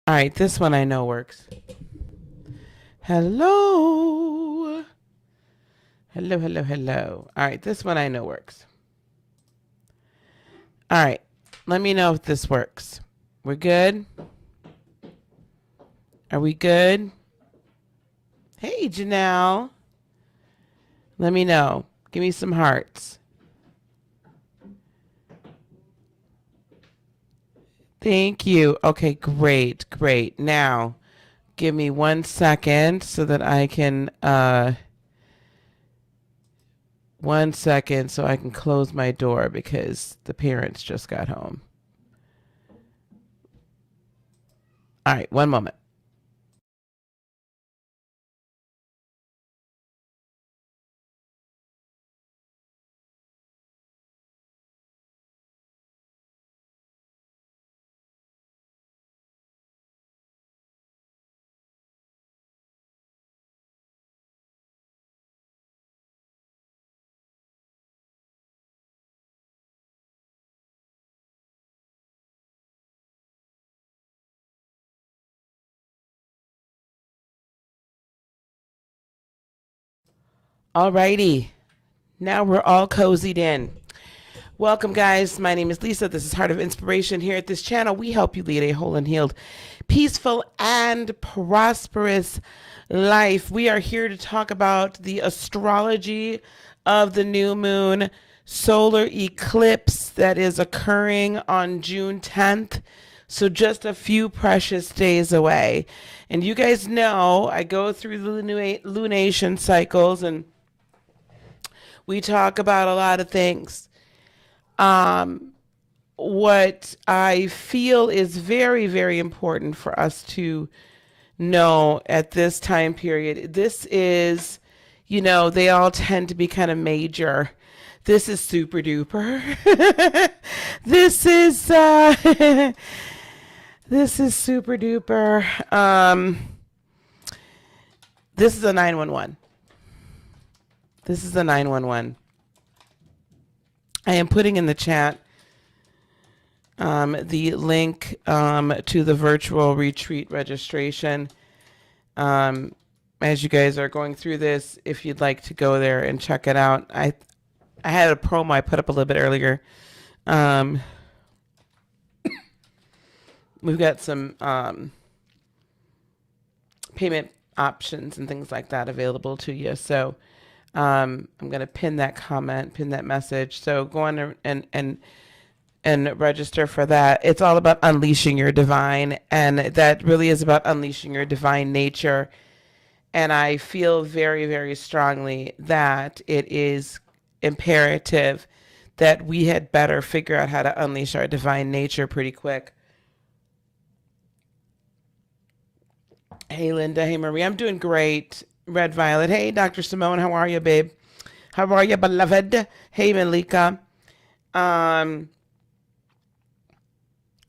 All right, this one I know works. Hello. Hello, hello, hello. All right, this one I know works. All right, let me know if this works. We're good? Are we good? Hey, Janelle. Let me know. Give me some hearts. Thank you. Okay, great, great. Now, give me 1 second so that I can, 1 second so I can close my door because the parents just got home. All right, one moment. All righty. Now we're all cozied in. Welcome, guys. My name is Lisa. This is Heart of Inspiration. Here at this channel, we help you lead a whole and healed, peaceful, and prosperous life. We are here to talk about the astrology of the new moon solar eclipse that is occurring on June 10th. So just a few precious days away. And you guys know I go through the lunation cycles and we talk about a lot of things. Um, what I feel is very, very important for us to know at this time period, this is, they all tend to be kind of major. This is super duper. this is this is super duper. This is a 911. This is a 911. I am putting in the chat the link to the virtual retreat registration. As you guys are going through this, if you'd like to go there and check it out. I had a promo I put up a little bit earlier. We've got some payment options and things like that available to you. So I'm going to pin that comment, pin that message. So go on and register for that. It's all about unleashing your divine, and that really is about unleashing your divine nature. And I feel very, very strongly that it is imperative that we had better figure out how to unleash our divine nature pretty quick. Hey, Linda. Hey, Marie. I'm doing great. Red Violet. Hey, Dr. Simone. How are you, babe? How are you, beloved? Hey, Malika.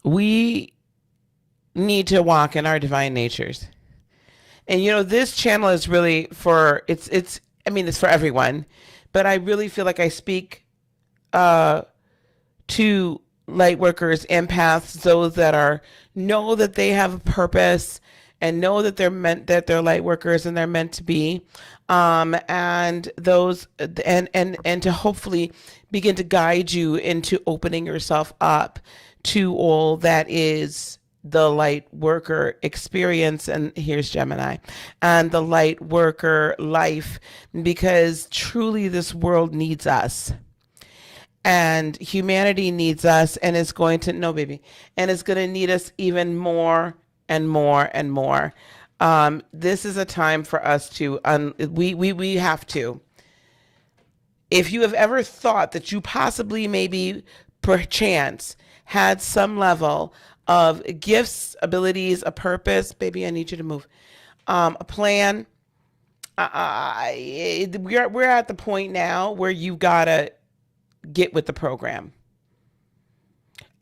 We need to walk in our divine natures. And this channel is really for it's for everyone, but I really feel like I speak to light workers, empaths, those that know that they have a purpose and know that they're light workers and they're meant to be, and those and to hopefully begin to guide you into opening yourself up to all that is the light worker experience. And here's Gemini and the light worker life, because truly this world needs us and humanity needs us, and it's going to and it's going to need us even more and more and more. This is a time for us to we have to. If you have ever thought that you possibly, maybe perchance, had some level of gifts, abilities, a purpose, baby, I need you to move, a plan, we're at the point now where you gotta get with the program.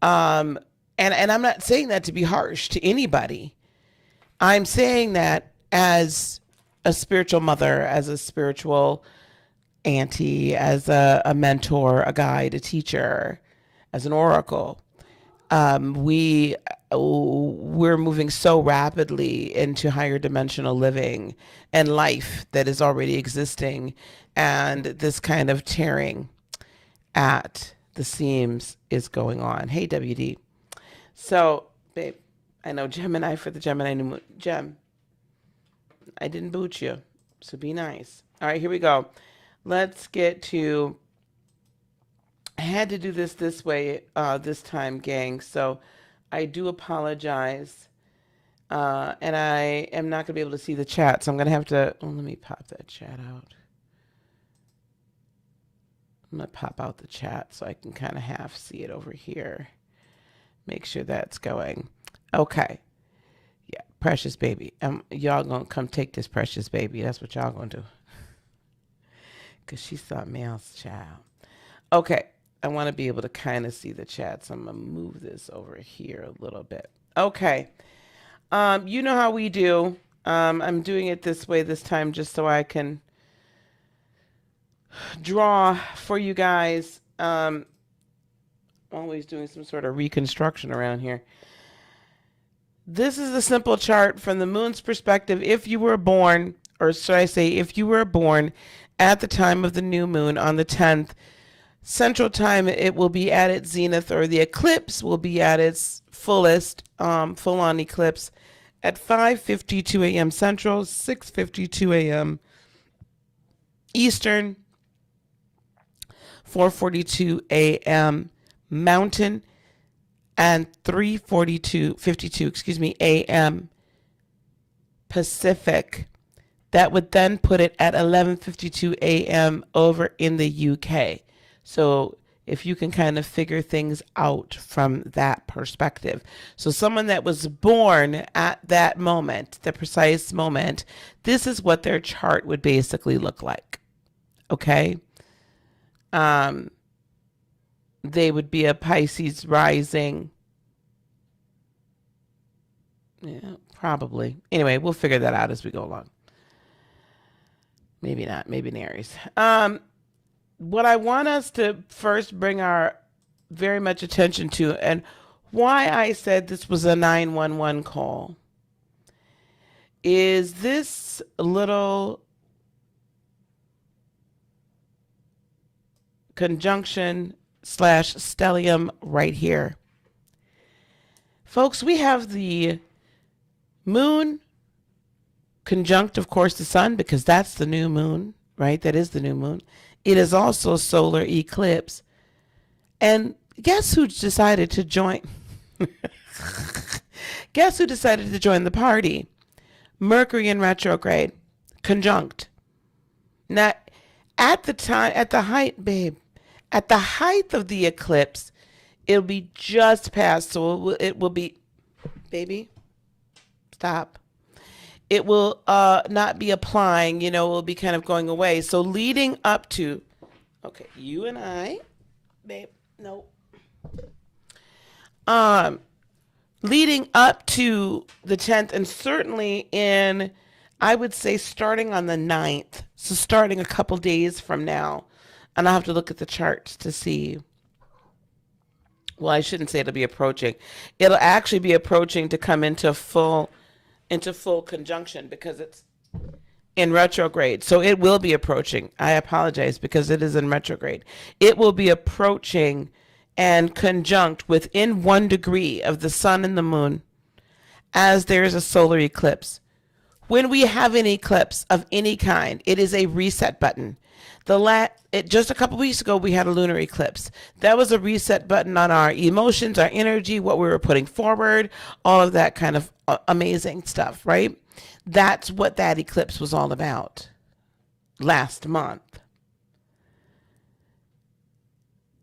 And I'm not saying that to be harsh to anybody. I'm saying that as a spiritual mother, as a spiritual auntie, as a mentor, a guide, a teacher, as an oracle. we're moving so rapidly into higher dimensional living and life that is already existing, and this kind of tearing at the seams is going on. Hey, WD. So, babe, I know Gemini for the Gemini new moon. Gem, I didn't boot you, so be nice. All right, here we go. Let's get to, I had to do this way this time, gang, so I do apologize. And I am not going to be able to see the chat, so I'm going to have to, let me pop that chat out. I'm going to pop out the chat so I can kind of half see it over here. Make sure that's going. Okay. Yeah, precious baby. Y'all going to come take this precious baby. That's what y'all going to do. Because she's something else, child. Okay. I want to be able to kind of see the chat, so I'm going to move this over here a little bit. Okay. You know how we do. I'm doing it this way this time just so I can draw for you guys. Always doing some sort of reconstruction around here. This is a simple chart from the moon's perspective. If you were born, or should I say, if you were born at the time of the new moon on the 10th, Central Time, it will be at its zenith, or the eclipse will be at its fullest, full-on eclipse at 5:52 a.m. Central, 6:52 a.m. Eastern, 4:42 a.m. Mountain, and 3:52 a.m. Pacific. That would then put it at 11:52 a.m. over in the UK. So if you can kind of figure things out from that perspective. So someone that was born at that moment, the precise moment, this is what their chart would basically look like. Okay? They would be a Pisces rising. Yeah, probably. Anyway, we'll figure that out as we go along. Maybe not. Maybe an Aries. What I want us to first bring our very much attention to, and why I said this was a 911 call, is this little conjunction / stellium right here. Folks, we have the moon conjunct, of course, the sun, because that's the new moon, right? That is the new moon. It is also solar eclipse. And guess who decided to join? Guess who decided to join the party? Mercury in retrograde, conjunct. Now, at the time, at the height, babe, at the height of the eclipse, it'll be just past, so it will be, baby, stop. It will not be applying, it will be kind of going away. So leading up to, okay, you and I, babe, no. Leading up to the 10th, and certainly in, I would say starting on the 9th, so starting a couple days from now, and I'll have to look at the charts to see. Well, I shouldn't say it'll be approaching. It'll actually be approaching to come into full conjunction because it's in retrograde. So it will be approaching. I apologize because it is in retrograde. It will be approaching and conjunct within 1 degree of the sun and the moon as there is a solar eclipse. When we have an eclipse of any kind, it is a reset button. Just a couple weeks ago, we had a lunar eclipse. That was a reset button on our emotions, our energy, what we were putting forward, all of that kind of amazing stuff, right? That's what that eclipse was all about last month.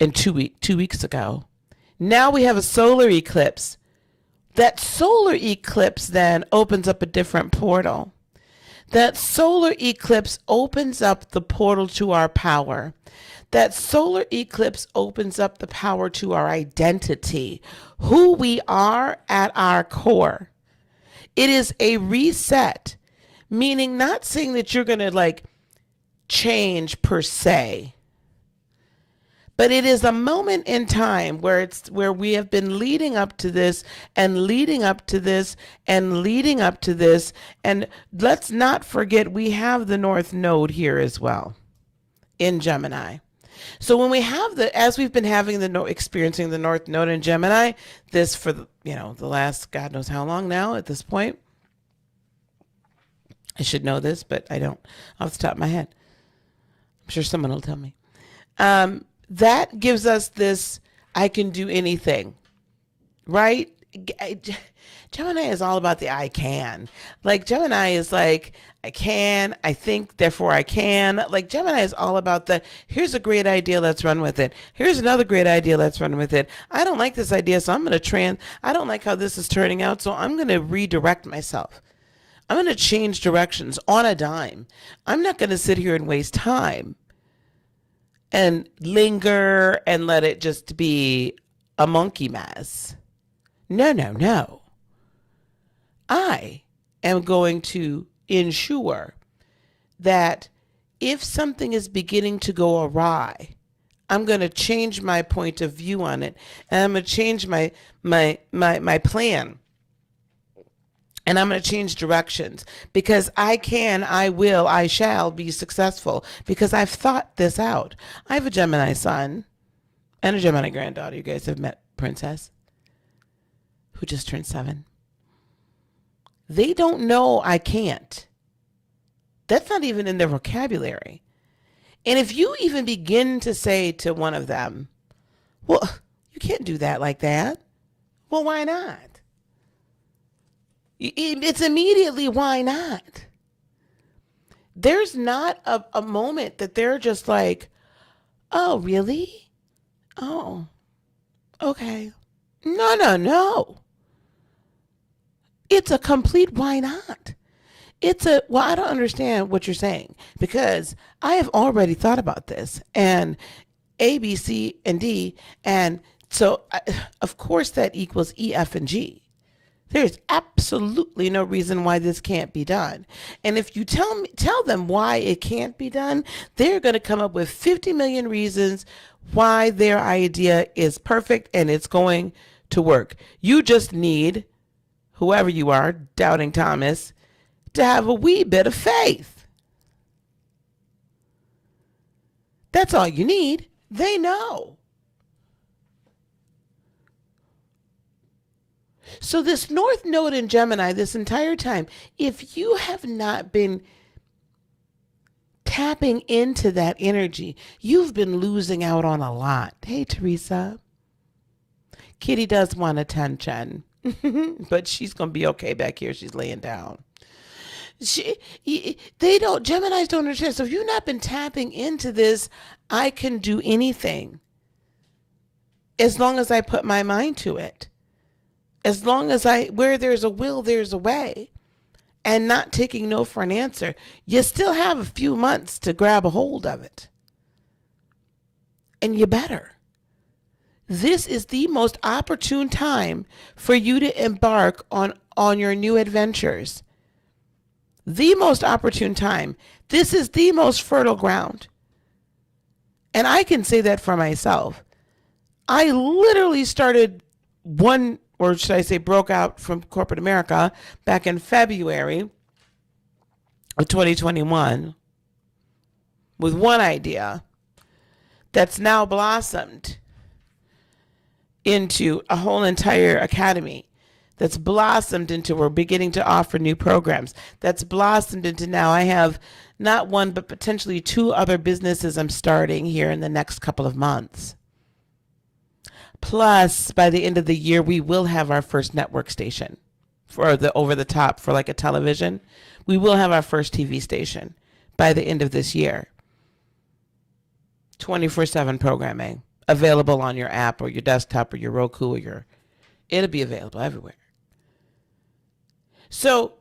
And 2 weeks ago. Now we have a solar eclipse. That solar eclipse then opens up a different portal. That solar eclipse opens up the portal to our power. That solar eclipse opens up the power to our identity, who we are at our core. It is a reset, meaning not saying that you're going to change per se, But it is a moment in time where we have been leading up to this and leading up to this and leading up to this. And let's not forget we have the North Node here as well in Gemini. So when we have as we've been having experiencing the North Node in Gemini, this for the last God knows how long now at this point. I should know this, but I don't off the top of my head. I'm sure someone will tell me. That gives us this, I can do anything, right? Gemini is all about the I can. Like Gemini is like, I can, I think, therefore I can. Like Gemini is all about here's a great idea, let's run with it. Here's another great idea, let's run with it. I don't like this idea, so I'm going to I don't like how this is turning out, so I'm going to redirect myself. I'm going to change directions on a dime. I'm not going to sit here and waste time and linger and let it just be a monkey mess. No. I am going to ensure that if something is beginning to go awry, I'm going to change my point of view on it, and I'm going to change my plan. And I'm going to change directions because I can, I will, I shall be successful because I've thought this out. I have a Gemini son and a Gemini granddaughter. You guys have met Princess, who just turned 7. They don't know I can't. That's not even in their vocabulary. And if you even begin to say to one of them, well, you can't do that like that. Well, why not? It's immediately, why not? There's not a moment that they're just like, oh, really? Oh, okay. No. It's a complete why not. Well, I don't understand what you're saying because I have already thought about this and A, B, C, and D. And so, of course, that equals E, F, and G. There's absolutely no reason why this can't be done. And if you tell them why it can't be done, they're going to come up with 50 million reasons why their idea is perfect and it's going to work. You just need, whoever you are, Doubting Thomas, to have a wee bit of faith. That's all you need. They know. So this North Node in Gemini this entire time, if you have not been tapping into that energy, you've been losing out on a lot. Hey, Teresa. Kitty does want attention, but she's going to be okay back here. She's laying down. Geminis don't understand. So if you've not been tapping into this, I can do anything as long as I put my mind to it. As long as where there's a will, there's a way, and not taking no for an answer, you still have a few months to grab a hold of it. And you better. This is the most opportune time for you to embark on your new adventures. The most opportune time. This is the most fertile ground. And I can say that for myself. I literally started or should I say broke out from corporate America back in February of 2021 with one idea that's now blossomed into a whole entire academy, that's blossomed into we're beginning to offer new programs, that's blossomed into now I have not one but potentially 2 other businesses I'm starting here in the next couple of months. Plus, by the end of the year, we will have our first network station for the over the top for like a television. We will have our first TV station by the end of this year. 24/7 programming available on your app or your desktop or your Roku or it'll be available everywhere. So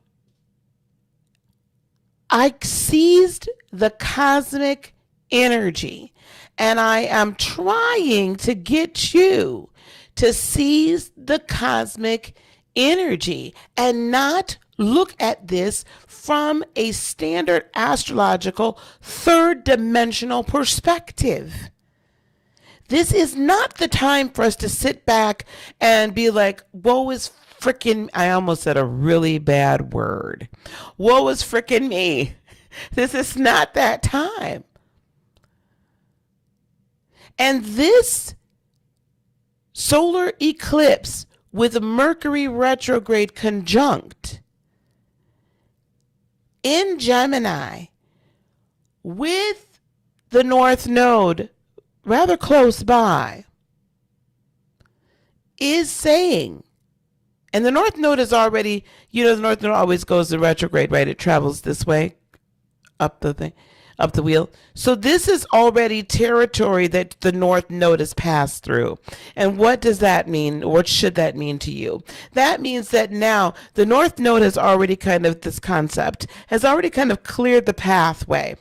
I seized the cosmic energy. And I am trying to get you to seize the cosmic energy and not look at this from a standard astrological third dimensional perspective. This is not the time for us to sit back and be like, woe is frickin', I almost said a really bad word. Woe is frickin' me. This is not that time. And this solar eclipse with Mercury retrograde conjunct in Gemini with the North Node rather close by is saying, and the North Node is already, the North Node always goes in retrograde, right? It travels this way up the wheel. So this is already territory that the North Node has passed through. And what does that mean? What should that mean to you? That means that now the North Node has already this concept has already cleared the pathway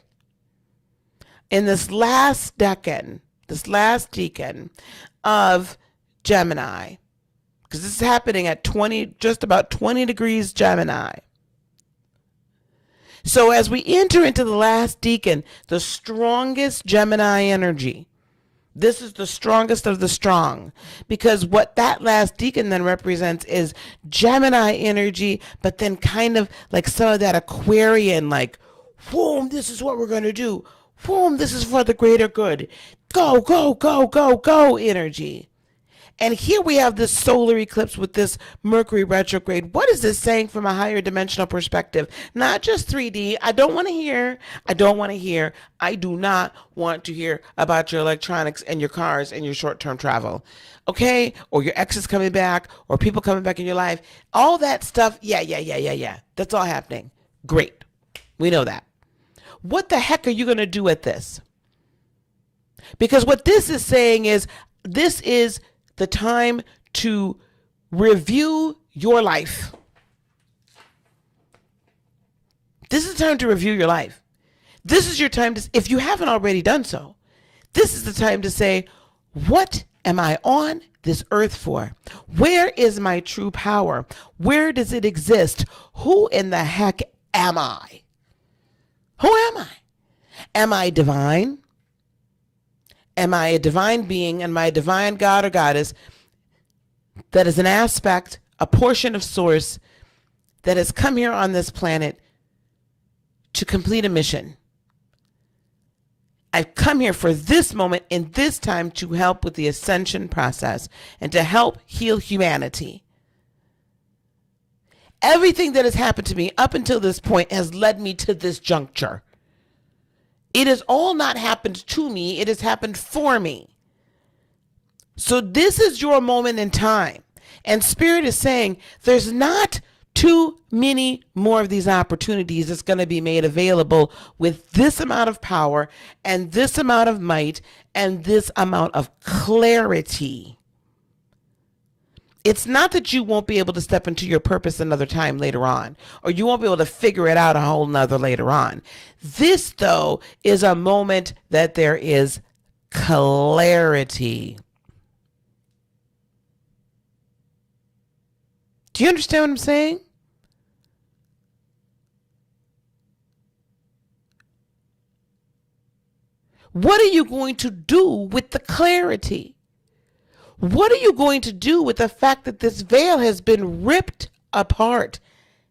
in this last decan of Gemini, because this is happening at just about 20 degrees Gemini. So as we enter into the last decan, the strongest Gemini energy, this is the strongest of the strong, because what that last decan then represents is Gemini energy, but then like some of that Aquarian, like, boom, this is what we're going to do. Boom, this is for the greater good. Go, go, go, go, go energy. And here we have this solar eclipse with this Mercury retrograde. What is this saying from a higher dimensional perspective? Not just 3D. I do not want to hear about your electronics and your cars and your short-term travel. Okay? Or your exes coming back, or people coming back in your life. All that stuff. Yeah. That's all happening. Great. We know that. What the heck are you going to do with this? Because what this is saying is, this is the time to review your life. This is the time to review your life. This is your time to, if you haven't already done so, this is the time to say, what am I on this earth for? Where is my true power? Where does it exist? Who in the heck am I? Who am I? Am I divine? Am I a divine being? Am I a divine God or goddess that is an aspect, a portion of source that has come here on this planet to complete a mission? I've come here for this moment in this time to help with the ascension process and to help heal humanity. Everything that has happened to me up until this point has led me to this juncture. It has all not happened to me. It has happened for me. So this is your moment in time. And Spirit is saying there's not too many more of these opportunities that's going to be made available with this amount of power and this amount of might and this amount of clarity. It's not that you won't be able to step into your purpose another time later on, or you won't be able to figure it out a whole nother later on. This, though, is a moment that there is clarity. Do you understand what I'm saying? What are you going to do with the clarity? What are you going to do with the fact that this veil has been ripped apart,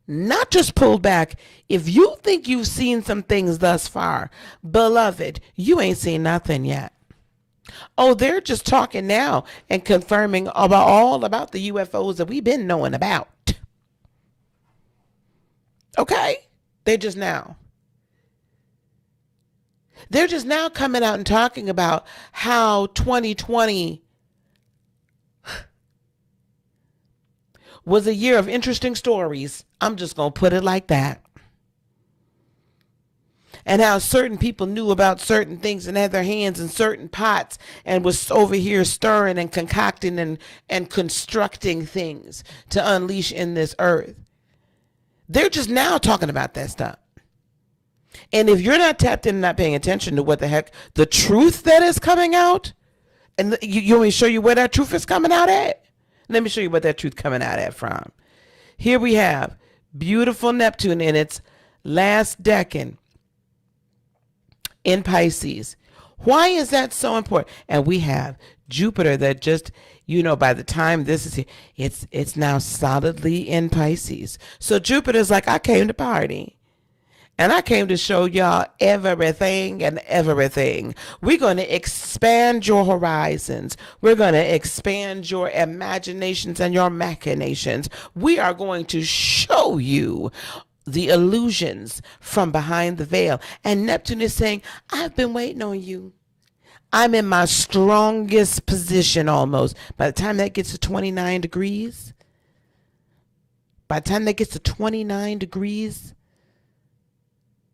not just pulled back? If you think you've seen some things thus far, beloved, you ain't seen nothing yet. Oh, they're just talking now and confirming about the UFOs that we've been knowing about. Okay? They're just now coming out and talking about how 2020 was a year of interesting stories. I'm just going to put it like that. And how certain people knew about certain things and had their hands in certain pots and was over here stirring and concocting and constructing things to unleash in this earth. They're just now talking about that stuff. And if you're not tapped in and not paying attention to what the heck, the truth that is coming out, and you want me to show you where that truth is coming out at? Let me show you what that truth coming out at from. Here we have beautiful Neptune in its last decan in Pisces. Why is that so important? And we have Jupiter that just, by the time this is here, it's now solidly in Pisces. So Jupiter's like, I came to party. And I came to show y'all everything and everything. We're going to expand your horizons. We're going to expand your imaginations and your machinations. We are going to show you the illusions from behind the veil. And Neptune is saying, I've been waiting on you. I'm in my strongest position almost. By the time that gets to 29 degrees,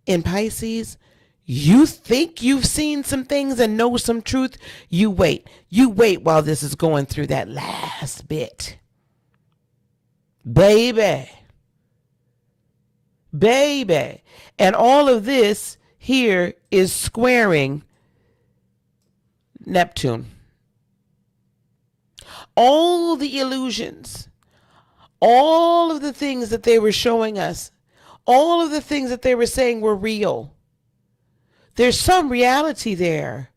in Pisces, you think you've seen some things and know some truth. You wait while this is going through that last bit. Baby. And all of this here is squaring Neptune. All the illusions, all of the things that they were showing us, all of the things that they were saying were real. There's some reality there,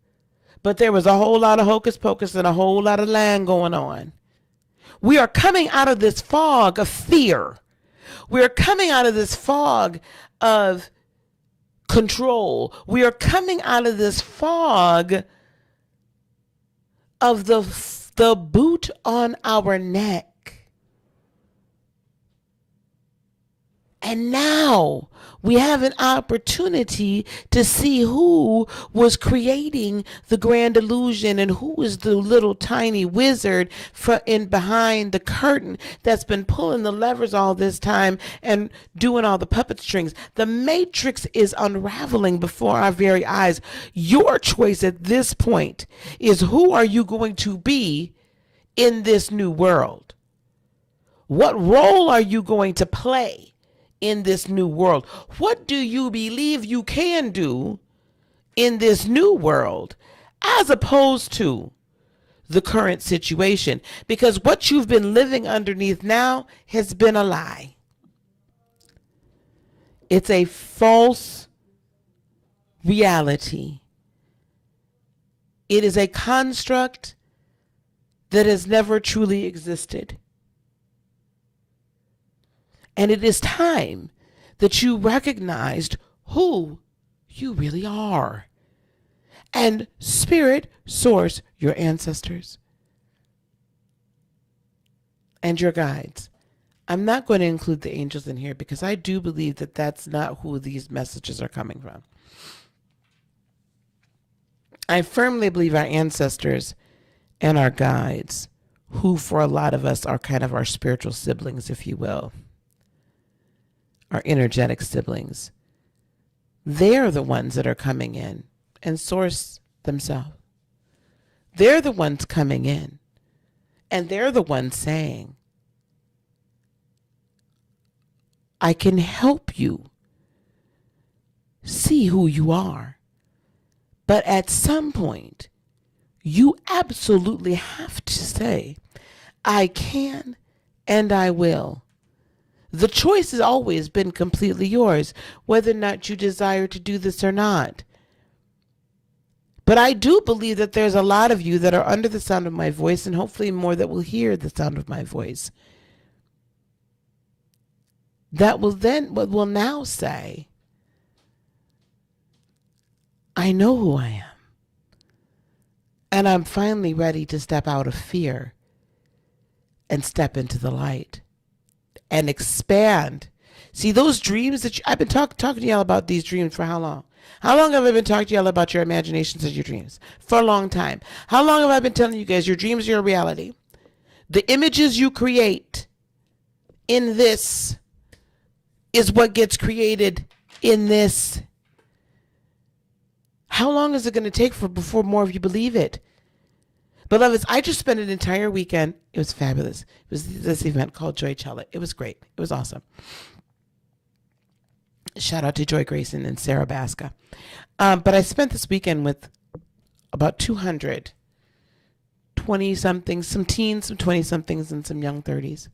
but there was a whole lot of hocus pocus and a whole lot of lying going on. We are coming out of this fog of fear. We're coming out of this fog of control. We are coming out of this fog of the boot on our neck. And now we have an opportunity to see who was creating the grand illusion and who is the little tiny wizard in behind the curtain that's been pulling the levers all this time and doing all the puppet strings. The matrix is unraveling before our very eyes. Your choice at this point is, who are you going to be in this new world? What role are you going to play in this new world? What do you believe you can do in this new world as opposed to the current situation? Because what you've been living underneath now has been a lie. It's a false reality. It is a construct that has never truly existed. And it is time that you recognized who you really are. And spirit, source, your ancestors, and your guides. I'm not going to include the angels in here because I do believe that that's not who these messages are coming from. I firmly believe our ancestors and our guides, who for a lot of us are kind of our spiritual siblings, if you will, our energetic siblings, they're the ones that are coming in and source themselves. They're the ones coming in and they're the ones saying, I can help you see who you are. But at some point, you absolutely have to say, I can and I will. The choice has always been completely yours, whether or not you desire to do this or not. But I do believe that there's a lot of you that are under the sound of my voice, and hopefully more that will hear the sound of my voice, that will now say, I know who I am. And I'm finally ready to step out of fear and step into the light and expand. See, those dreams that I've been talking to y'all about these dreams for how long? How long have I been talking to y'all about your imaginations and your dreams? For a long time. How long have I been telling you guys your dreams are your reality? The images you create in this is what gets created in this. How long is it going to take before more of you believe it? Beloveds, I just spent an entire weekend. It was fabulous. It was this event called Joycella. It was great. It was awesome. Shout out to Joy Grayson and Sarah Basca. But I spent this weekend with about 200 20-somethings, some teens, some 20-somethings, and some young 30s.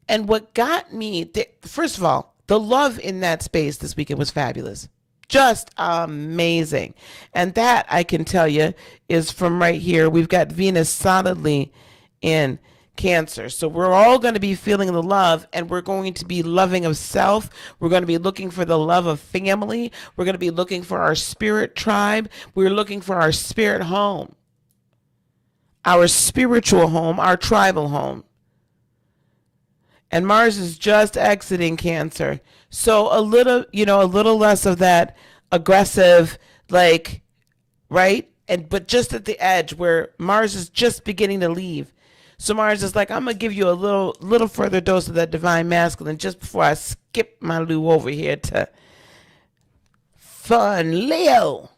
And what got me, first of all, the love in that space this weekend was fabulous. Just amazing. And that, I can tell you, is from right here. We've got Venus solidly in Cancer. So we're all going to be feeling the love, and we're going to be loving of self. We're going to be looking for the love of family. We're going to be looking for our spirit tribe. We're looking for our spirit home, our spiritual home, our tribal home. And Mars is just exiting Cancer. So a little, a little less of that aggressive, like, right? But just at the edge where Mars is just beginning to leave. So Mars is like, I'm going to give you a little further dose of that divine masculine just before I skip my Lou over here to fun Leo.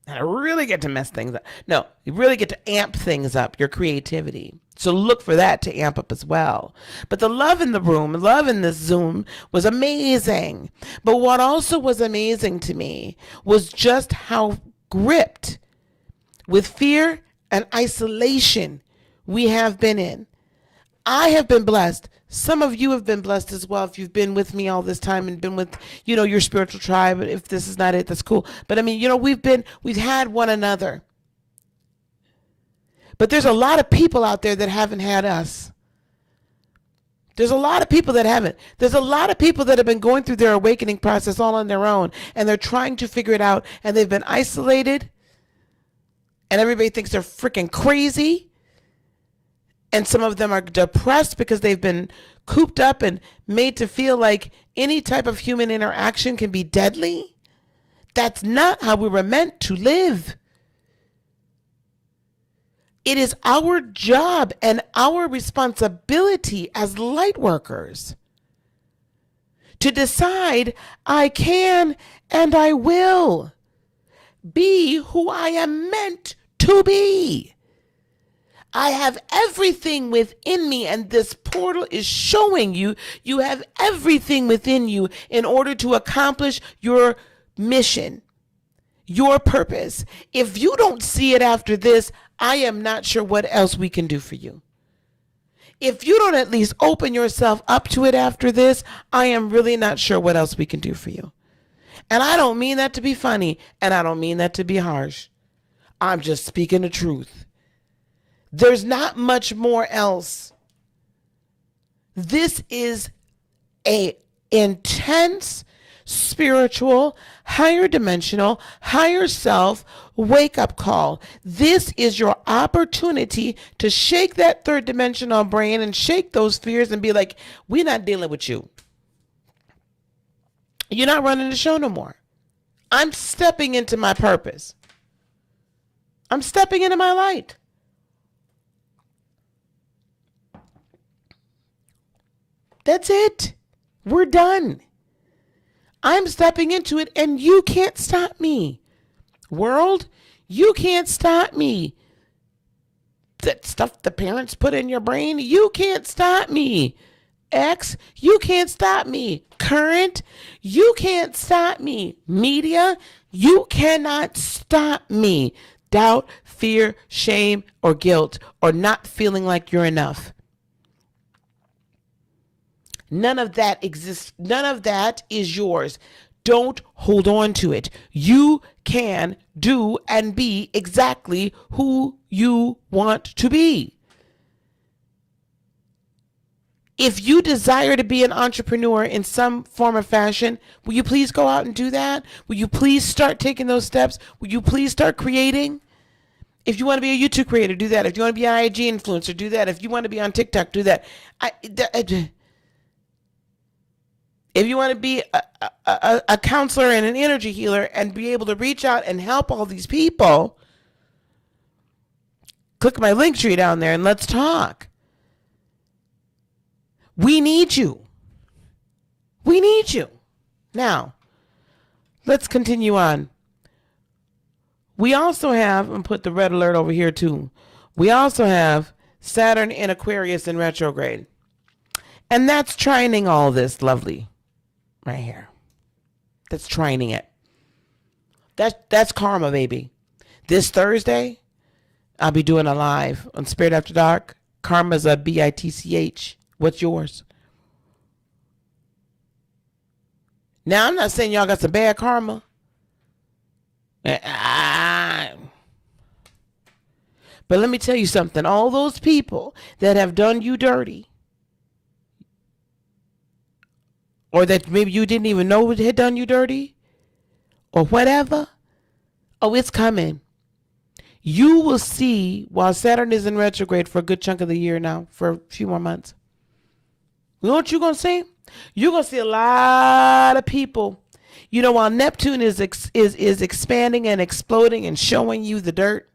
And I really get to mess things up. No, you really get to amp things up, your creativity. So look for that to amp up as well. But the love in the room, love in this Zoom was amazing. But what also was amazing to me was just how gripped with fear and isolation we have been in. I have been blessed. Some of you have been blessed as well if you've been with me all this time and been with, your spiritual tribe. If this is not it, that's cool. But I mean, we've had one another. But there's a lot of people out there that haven't had us. There's a lot of people that haven't. There's a lot of people that have been going through their awakening process all on their own, and they're trying to figure it out, and they've been isolated, and everybody thinks they're freaking crazy. And some of them are depressed because they've been cooped up and made to feel like any type of human interaction can be deadly. That's not how we were meant to live. It is our job and our responsibility as light workers to decide I can and I will be who I am meant to be. I have everything within me, and this portal is showing you have everything within you in order to accomplish your mission, your purpose. If you don't see it after this, I am not sure what else we can do for you. If you don't at least open yourself up to it after this, I am really not sure what else we can do for you. And I don't mean that to be funny, and I don't mean that to be harsh. I'm just speaking the truth. There's not much more else. This is a intense, spiritual, higher dimensional, higher self wake-up call. This is your opportunity to shake that third dimensional brain and shake those fears and be like, we're not dealing with you. You're not running the show no more. I'm stepping into my purpose. I'm stepping into my light. That's it. We're done. I'm stepping into it, and you can't stop me. World, you can't stop me. That stuff the parents put in your brain, you can't stop me. X, you can't stop me. Current, you can't stop me. Media, you cannot stop me. Doubt, fear, shame, or guilt, or not feeling like you're enough. None of that exists. None of that is yours. Don't hold on to it. You can do and be exactly who you want to be. If you desire to be an entrepreneur in some form or fashion, will you please go out and do that? Will you please start taking those steps? Will you please start creating? If you want to be a YouTube creator, do that. If you want to be an IG influencer, do that. If you want to be on TikTok, do that. If you want to be a counselor and an energy healer and be able to reach out and help all these people, click my link tree down there and let's talk. We need you. We need you. Now, let's continue on. We also have, and put the red alert over here too. We also have Saturn in Aquarius in retrograde. And that's trining all this lovely right here. That's trining it. That's karma, baby. This Thursday, I'll be doing a live on Spirit After Dark. Karma's a BITCH. What's yours? Now, I'm not saying y'all got some bad karma. But let me tell you something. All those people that have done you dirty, or that maybe you didn't even know had done you dirty, or whatever, oh, it's coming. You will see, while Saturn is in retrograde for a good chunk of the year now, for a few more months. You know what you're going to see? You're going to see a lot of people. You know, while Neptune is expanding and exploding and showing you the dirt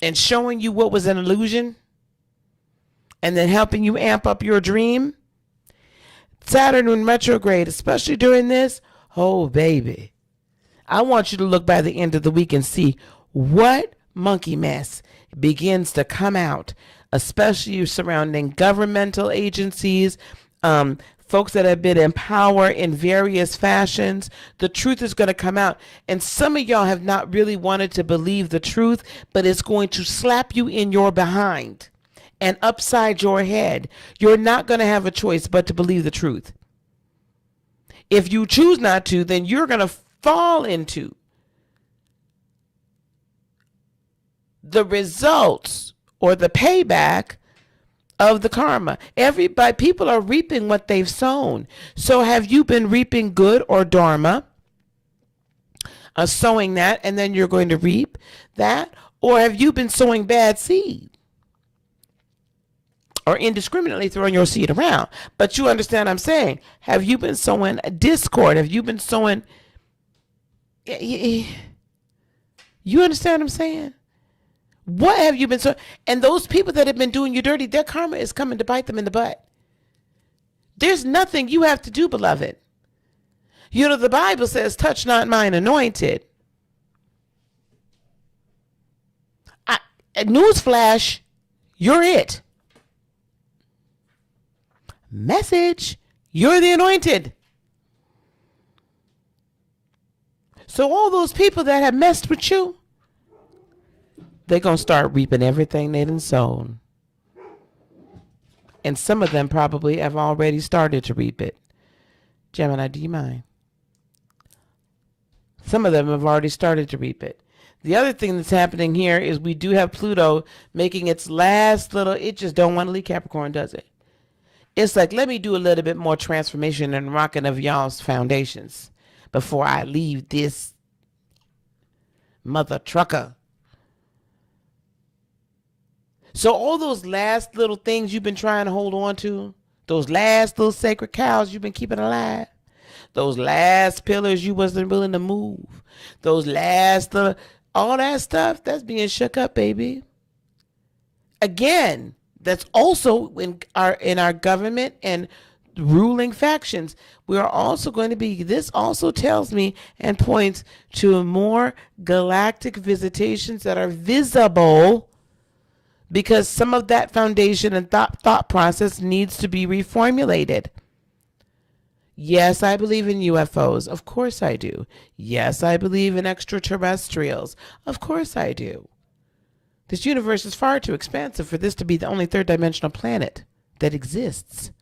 and showing you what was an illusion and then helping you amp up your dream, Saturn in retrograde, especially during this, oh, baby. I want you to look by the end of the week and see what monkey mess begins to come out, especially surrounding governmental agencies, folks that have been in power in various fashions. The truth is going to come out. And some of y'all have not really wanted to believe the truth, but it's going to slap you in your behind and upside your head. You're not going to have a choice but to believe the truth. If you choose not to, then you're going to fall into the results or the payback of the karma. People are reaping what they've sown. So have you been reaping good or dharma, sowing that, and then you're going to reap that? Or have you been sowing bad seed or indiscriminately throwing your seed around? But you understand what I'm saying. Have you been sowing discord? Have you been sowing... You understand what I'm saying? What have you been so? And those people that have been doing you dirty, their karma is coming to bite them in the butt. There's nothing you have to do, beloved. You know, the Bible says, touch not mine anointed. Newsflash, you're it. Message, you're the anointed. So all those people that have messed with you, they're going to start reaping everything they done sown. And some of them probably have already started to reap it. Gemini, do you mind? Some of them have already started to reap it. The other thing that's happening here is we do have Pluto making its last little, it just don't want to leave Capricorn, does it? It's like, let me do a little bit more transformation and rocking of y'all's foundations before I leave this mother trucker. So all those last little things you've been trying to hold on to, those last little sacred cows you've been keeping alive, those last pillars you wasn't willing to move, those last little, all that stuff, that's being shook up, baby. Again, that's also in our government and ruling factions. We are also going to be, this also tells me and points to more galactic visitations that are visible, because some of that foundation and thought process needs to be reformulated. Yes, I believe in UFOs. Of course I do. Yes, I believe in extraterrestrials. Of course I do. This universe is far too expansive for this to be the only third dimensional planet that exists,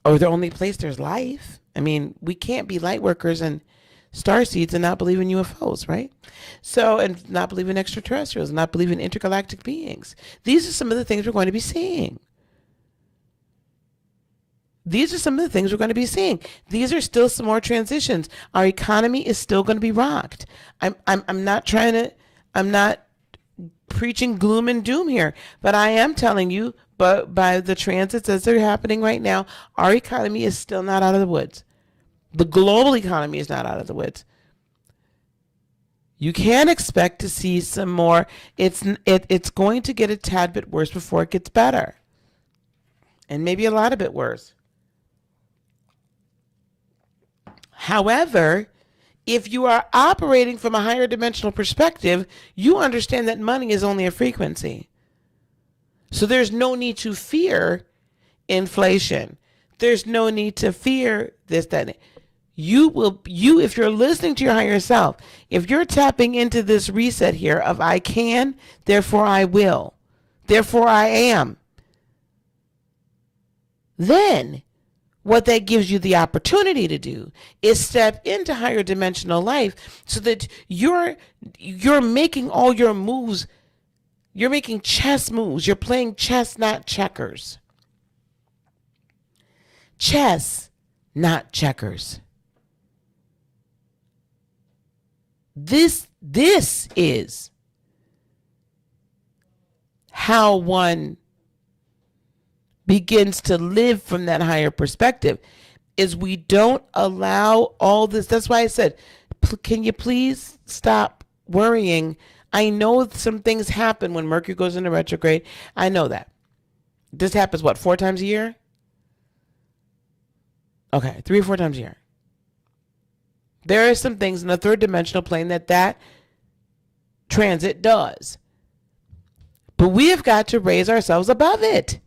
or the only place there's life. I mean, we can't be light workers and starseeds and not believe in UFOs, right? So, and not believe in extraterrestrials, not believe in intergalactic beings. These are some of the things we're going to be seeing. These are some of the things we're going to be seeing. These are still some more transitions. Our economy is still going to be rocked. I'm not preaching gloom and doom here, but I am telling you, but by the transits as they're happening right now, our economy is still not out of the woods. The global economy is not out of the woods. You can expect to see some more. It's going to get a tad bit worse before it gets better, and maybe a lot of bit worse. However, if you are operating from a higher dimensional perspective, you understand that money is only a frequency. So there's no need to fear inflation. There's no need to fear this, that. If you're listening to your higher self, if you're tapping into this reset here of I can, therefore I will, therefore I am, then what that gives you the opportunity to do is step into higher dimensional life so that you're making all your moves. You're making chess moves. You're playing chess, not checkers. Chess, not checkers. This is how one begins to live from that higher perspective, is we don't allow all this. That's why I said, can you please stop worrying? I know some things happen when Mercury goes into retrograde. I know that. This happens, what, 4 times a year? Okay, 3 or 4 times a year. There are some things in the third dimensional plane that transit does. But we have got to raise ourselves above it.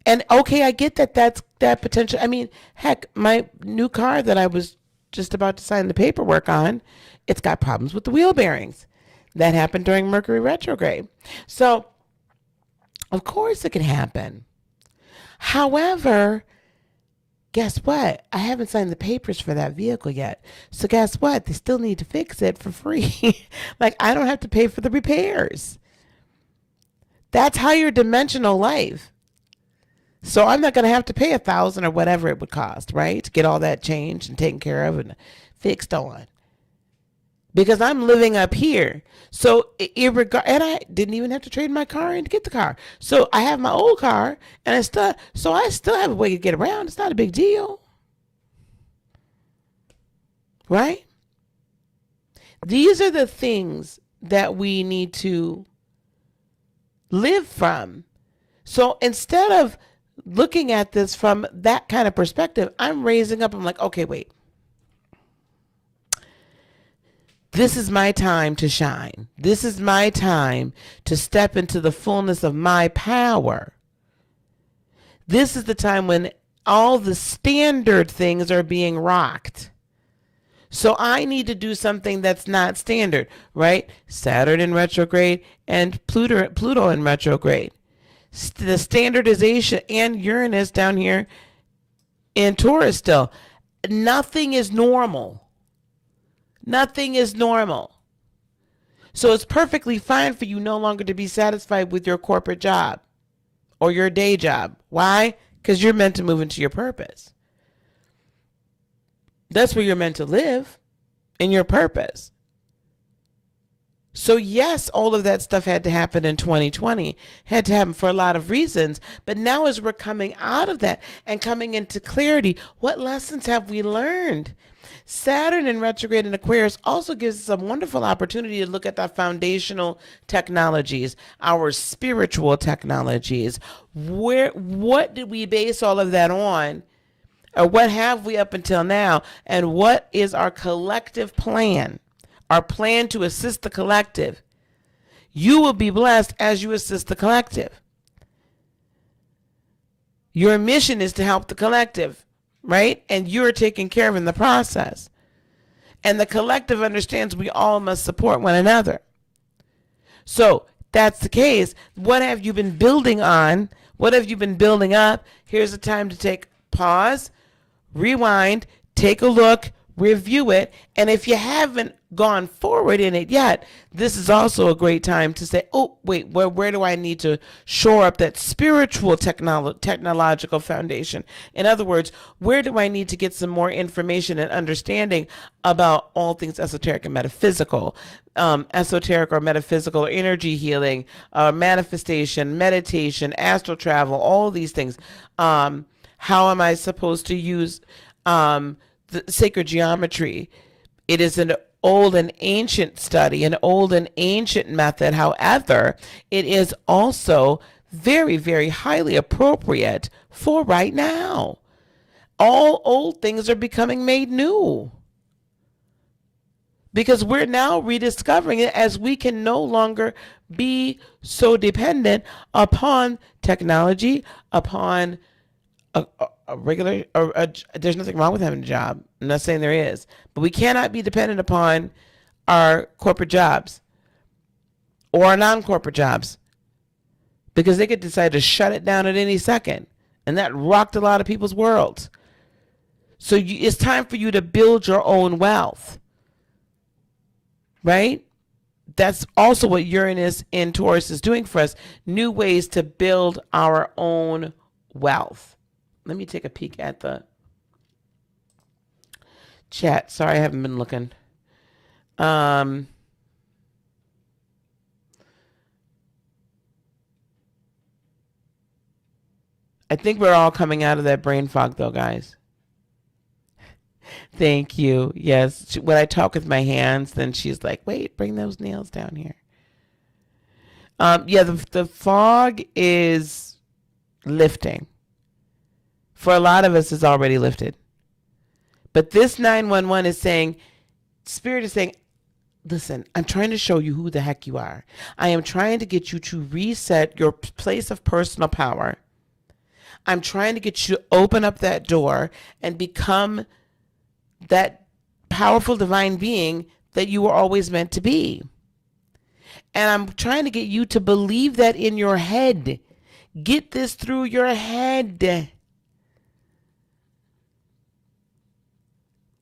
And okay, I get that potential. I mean, heck, my new car that I was just about to sign the paperwork on, it's got problems with the wheel bearings. That happened during Mercury retrograde. So, of course it can happen. However, guess what? I haven't signed the papers for that vehicle yet. So guess what? They still need to fix it for free. Like, I don't have to pay for the repairs. That's higher dimensional life. So I'm not going to have to pay $1,000 or whatever it would cost, right? To get all that changed and taken care of and fixed on. Because I'm living up here. So and I didn't even have to trade my car in to get the car. So I have my old car, and I still have a way to get around. It's not a big deal. Right? These are the things that we need to live from. So instead of looking at this from that kind of perspective, I'm raising up. I'm like, okay, wait. This is my time to shine. This is my time to step into the fullness of my power. This is the time when all the standard things are being rocked. So I need to do something that's not standard, right? Saturn in retrograde and Pluto in retrograde. The standardization, and Uranus down here in Taurus still. Nothing is normal. Nothing is normal. So it's perfectly fine for you no longer to be satisfied with your corporate job or your day job. Why? Because you're meant to move into your purpose. That's where you're meant to live, in your purpose. So yes, all of that stuff had to happen in 2020, had to happen for a lot of reasons. But now as we're coming out of that and coming into clarity, what lessons have we learned? Saturn in retrograde in Aquarius also gives us a wonderful opportunity to look at the foundational technologies, our spiritual technologies. What did we base all of that on? Or what have we up until now? And what is our collective plan? Our plan to assist the collective. You will be blessed as you assist the collective. Your mission is to help the collective, right? And you're taken care of in the process. And the collective understands we all must support one another. So that's the case. What have you been building on? What have you been building up? Here's a time to take pause, rewind, take a look, review it. And if you haven't gone forward in it yet, this is also a great time to say, oh, wait, where do I need to shore up that spiritual technological foundation? In other words, where do I need to get some more information and understanding about all things esoteric and metaphysical? Esoteric or metaphysical, or energy healing, manifestation, meditation, astral travel, all these things. How am I supposed to use the sacred geometry? It is an old and ancient study, an old and ancient method. However, it is also very, very highly appropriate for right now. All old things are becoming made new, because we're now rediscovering it as we can no longer be so dependent upon technology, upon a regular, there's nothing wrong with having a job. I'm not saying there is, but we cannot be dependent upon our corporate jobs or our non-corporate jobs, because they could decide to shut it down at any second. And that rocked a lot of people's worlds. So it's time for you to build your own wealth, right? That's also what Uranus in Taurus is doing for us. New ways to build our own wealth. Let me take a peek at the chat. Sorry, I haven't been looking. I think we're all coming out of that brain fog, though, guys. Thank you. Yes. When I talk with my hands, then she's like, wait, bring those nails down here. Yeah, the fog is lifting. For a lot of us, it's already lifted. But this 911 is saying, Spirit is saying, listen, I'm trying to show you who the heck you are. I am trying to get you to reset your place of personal power. I'm trying to get you to open up that door and become that powerful divine being that you were always meant to be. And I'm trying to get you to believe that in your head. Get this through your head.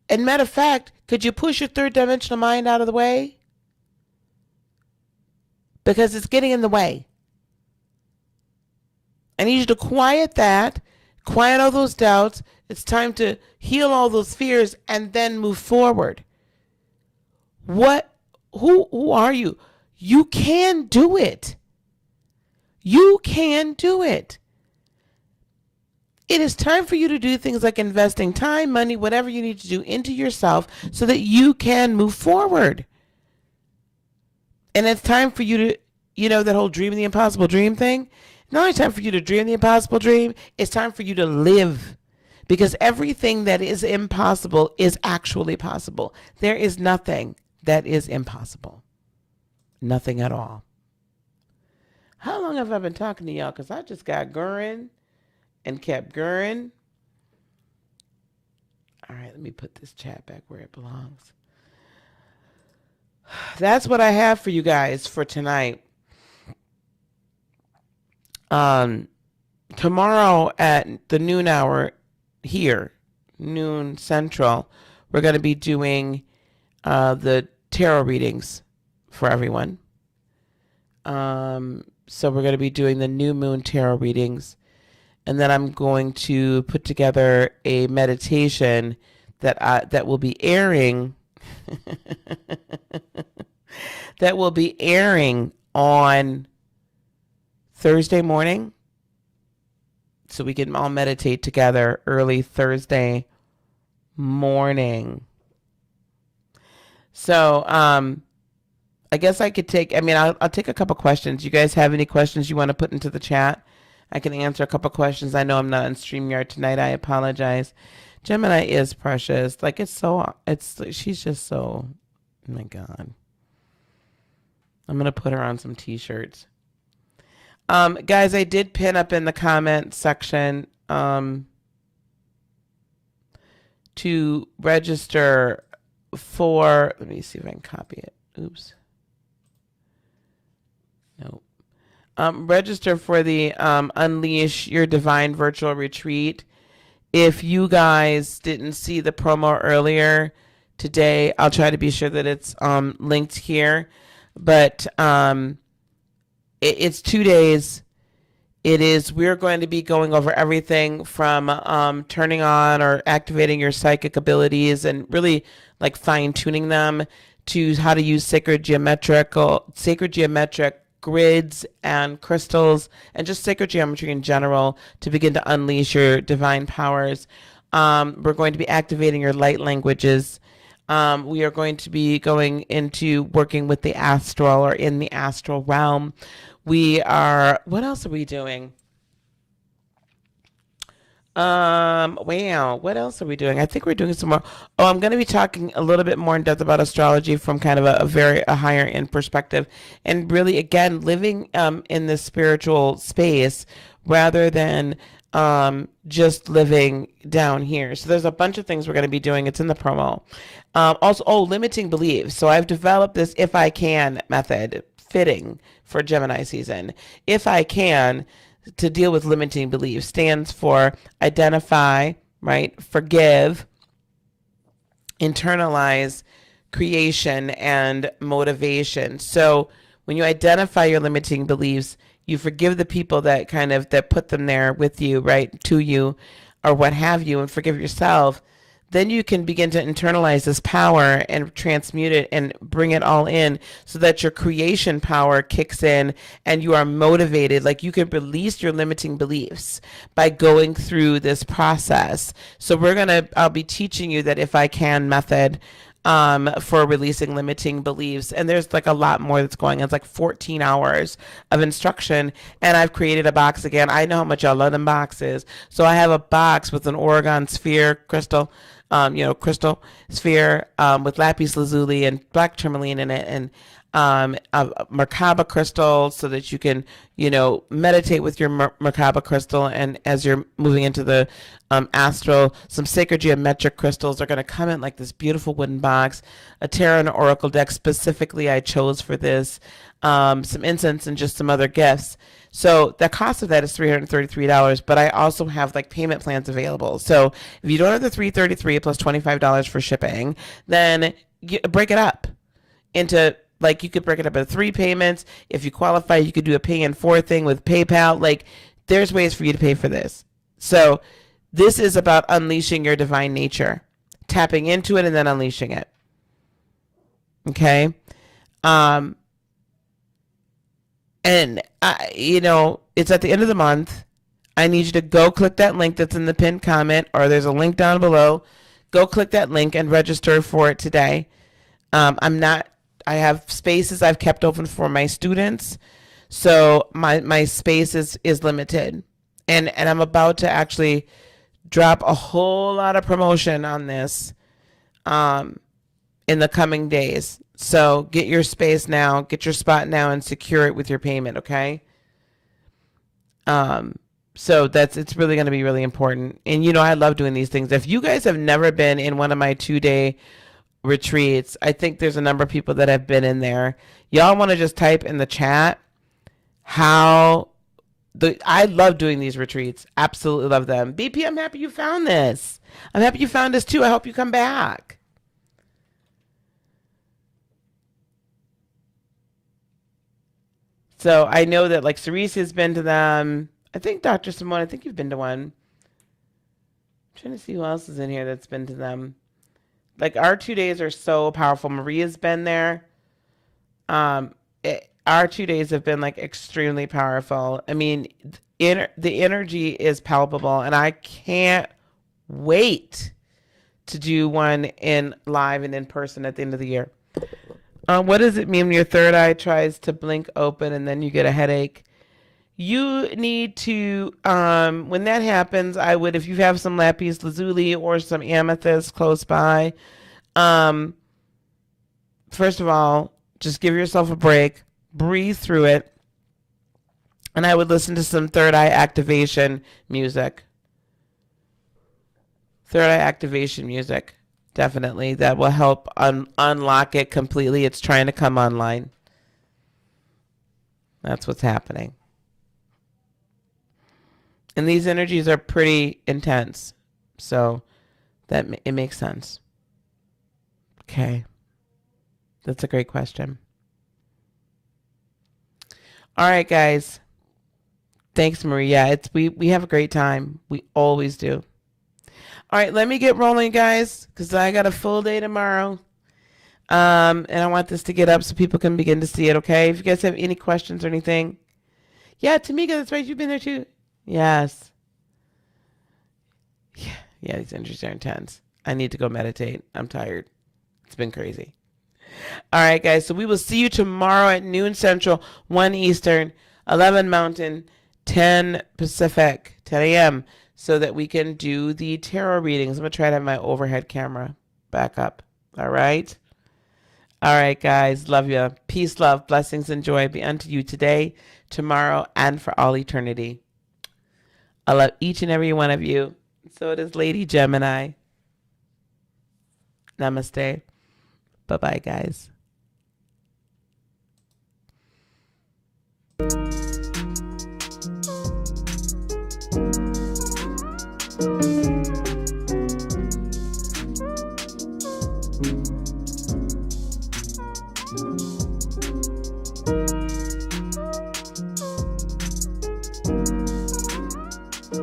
And matter of fact, could you push your third dimensional mind out of the way? Because it's getting in the way. I need you to quiet that, quiet all those doubts. It's time to heal all those fears and then move forward. Who are you? You can do it. You can do it. It is time for you to do things like investing time, money, whatever you need to do into yourself so that you can move forward. And it's time for you to, that whole dream the impossible dream thing. Not only time for you to dream the impossible dream, it's time for you to live. Because everything that is impossible is actually possible. There is nothing that is impossible. Nothing at all. How long have I been talking to y'all? Because I just got going and kept going. All right, let me put this chat back where it belongs. That's what I have for you guys for tonight. Tomorrow at the noon hour here, noon central, we're going to be doing the tarot readings for everyone. So we're going to be doing the new moon tarot readings. And then I'm going to put together a meditation that will be airing that will be airing on Thursday morning, so we can all meditate together early Thursday morning. So I guess I could take, I'll take a couple questions. You guys have any questions you want to put into the chat? I can answer a couple questions. I know I'm not on StreamYard tonight. I apologize. Gemini is precious. Like, she's just so, oh my God. I'm going to put her on some t-shirts. Guys, I did pin up in the comment section to register for, let me see if I can copy it. Oops. Nope. Register for the Unleash Your Divine Virtual Retreat. If you guys didn't see the promo earlier today, I'll try to be sure that it's linked here. But it's 2 days. We're going to be going over everything from turning on or activating your psychic abilities and really like fine tuning them to how to use sacred geometric grids and crystals and just sacred geometry in general to begin to unleash your divine powers. We're going to be activating your light languages. We are going to be going into working with the astral or in the astral realm. What else are we doing? Wow, what else are we doing? I think we're doing some more. Oh, I'm going to be talking a little bit more in depth about astrology from kind of a higher end perspective, and really, again, living in this spiritual space rather than just living down here. So there's a bunch of things we're going to be doing. It's in the promo. Also, limiting beliefs. So I've developed this if I can method fitting for Gemini season. If I can, to deal with limiting beliefs stands for identify, right? Forgive, internalize, creation, and motivation. So when you identify your limiting beliefs, you forgive the people that that put them there with you, right, to you, or what have you, and forgive yourself. Then you can begin to internalize this power and transmute it and bring it all in so that your creation power kicks in and you are motivated. Like, you can release your limiting beliefs by going through this process. So I'll be teaching you that if I can method for releasing limiting beliefs. And there's like a lot more that's going on. It's like 14 hours of instruction. And I've created a box again. I know how much y'all love them boxes. So I have a box with an Oregon sphere crystal, crystal sphere with lapis lazuli and black tourmaline in it, and a Merkaba crystal, so that you can, meditate with your Merkaba crystal. And as you're moving into the astral, some sacred geometric crystals are going to come in like this beautiful wooden box, a tarot and oracle deck specifically I chose for this, some incense, and just some other gifts. So the cost of that is $333, but I also have like payment plans available. So if you don't have the $333 plus $25 for shipping, then break it up into, like, you could break it up into 3 payments. If you qualify, you could do a pay in 4 thing with PayPal. Like, there's ways for you to pay for this. So this is about unleashing your divine nature, tapping into it and then unleashing it. Okay. And it's at the end of the month. I need you to go click that link that's in the pinned comment, or there's a link down below. Go click that link and register for it today. I have spaces I've kept open for my students. So my space is limited. And I'm about to actually drop a whole lot of promotion on this in the coming days. So get your space now, get your spot now, and secure it with your payment, okay? So it's really going to be really important. And I love doing these things. If you guys have never been in one of my 2-day retreats, I think there's a number of people that have been in there. Y'all want to just type in the chat I love doing these retreats. Absolutely love them. BP, I'm happy you found this. I'm happy you found this too. I hope you come back. So I know that, like, Cerise has been to them. I think Dr. Simone, I think you've been to one. I'm trying to see who else is in here that's been to them. Like, our 2 days are so powerful. Maria's been there. Our 2 days have been like extremely powerful. I mean, the energy is palpable, and I can't wait to do one in live and in person at the end of the year. What does it mean when your third eye tries to blink open and then you get a headache? You need to, when that happens, if you have some lapis lazuli or some amethyst close by, first of all, just give yourself a break, breathe through it, and I would listen to some third eye activation music. Third eye activation music, definitely. That will help unlock it completely. It's trying to come online. That's what's happening. And these energies are pretty intense, so that it makes sense. Okay. That's a great question. All right, guys. Thanks, Maria. We have a great time. We always do. All right, let me get rolling, guys, because I got a full day tomorrow. And I want this to get up so people can begin to see it, okay? If you guys have any questions or anything. Yeah, Tamika, that's right. You've been there too. Yes. Yeah, these energies are intense. I need to go meditate. I'm tired. It's been crazy. All right, guys. So we will see you tomorrow at noon Central, 1 Eastern, 11 Mountain, 10 Pacific, 10 a.m. so that we can do the tarot readings. I'm going to try to have my overhead camera back up. All right? All right, guys. Love you. Peace, love, blessings, and joy be unto you today, tomorrow, and for all eternity. I love each and every one of you. So it is Lady Gemini. Namaste. Bye-bye, guys.